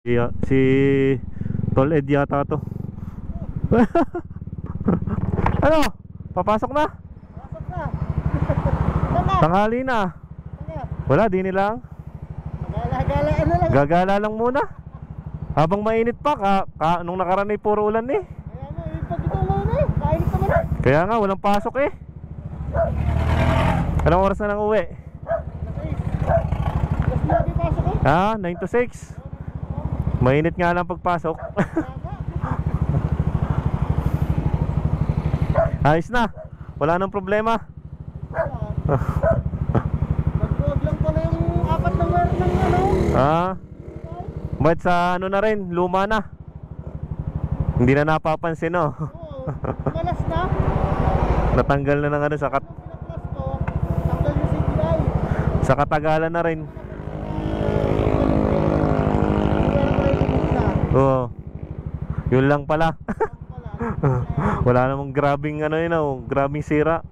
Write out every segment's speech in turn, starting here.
Si Tol Ed yata to. Ano? Papasok na? Pasok na. Tama. Tanghali na. Wala, di nilang. Gala-galaan na lang. Gagala lang muna. Habang mainit pa, nung nakaraan ay puro ulan eh. Kaya nga, pag ito mo na eh. Kainit naman na. Kaya nga, walang pasok eh. Anong oras na nang uwi? Mas lagi pasok eh. 9 to 6. Mainit nga lang pagpasok. Ayos na. Wala nang problema. Nagbuwag lang pala yung apat ng wire ng ano. Ba't sa ano na rin, luma na. Hindi na napapansin no. Oo, malas na. Natanggal na ng ano sa Pinaplas ko, tanggal yung CPI. sa katagalan na rin. Oo. Yun lang pala. Wala namang grabing ano yun oh, grabing sira.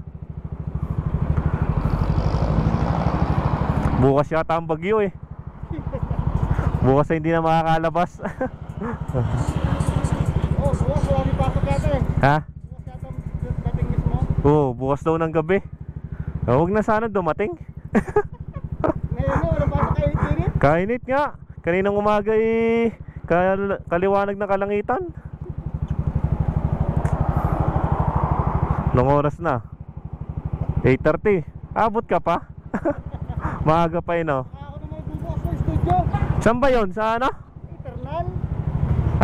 Bukas yata ang bagyo eh. Bukas ay hindi na makakalabas. Oh, bukas wala rin pasok yata eh. Ha? Bukas yata dating mismo. Oo, bukas daw ng gabi. Huwag na sana dumating. Ngayon nga, wala pasok kayo tirit. Kainit nga. Kaninang umaga eh, kaliwanag na kalangitan. Nung oras na 8:30. Abot ka pa. Maaga pa yun oh. Ako naman bubukas sa studio. Saan ba yun? Sa ano? Eternal.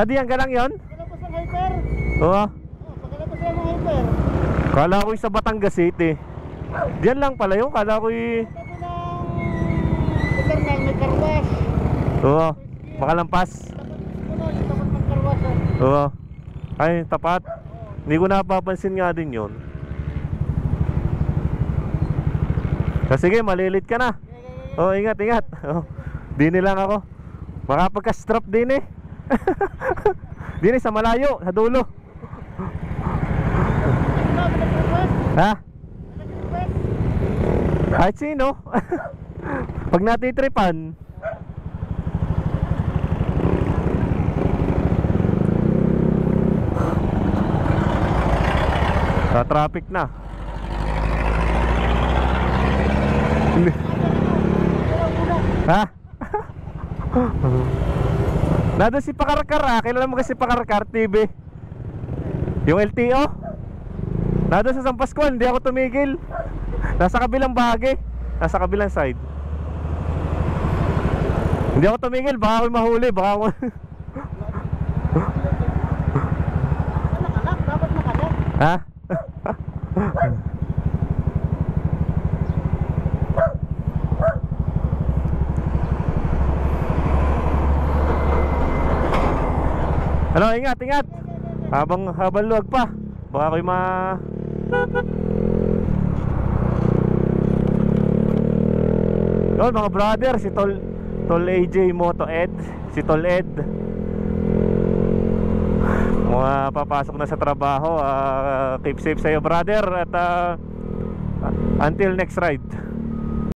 Diyan ka lang yun? Pagkalabas ng hyper. Oo. Pagkalabas ng hyper. Kala ko sa Batangas City. Diyan lang pala yun. Kala ko Tabi ng Eternal may karwas. Oo. Makalampas. Tapat ng karwas eh. Oo. Ay, tapat. Hindi ko napapansin nga din yun. Sige, malilit ka na. Oh, ingat, ingat. Oh, dini lang ako. Baka pagka-strap din eh. Dini sa malayo, sa dulo. Ha? Kahit sino. Pag natitripan. Sa traffic na. Ha? Nado si Pakarkar kilala mo kasi Pakarkar TV? Yung LTO? Nado sa San Pascual, hindi ako tumigil. Nasa kabilang bahagi. Nasa kabilang side. Hindi ako tumigil, baka ako'y mahuli. Baka ako... Nakalak, dapat nakalak. Ha? Ano, ingat, ingat. Habang luwag pa. Baka ako'y Yun mga brother, si Tol AJ Moto Ed. Si Tol Ed mga papasok na sa trabaho. Keep safe sa'yo brother. At until next ride.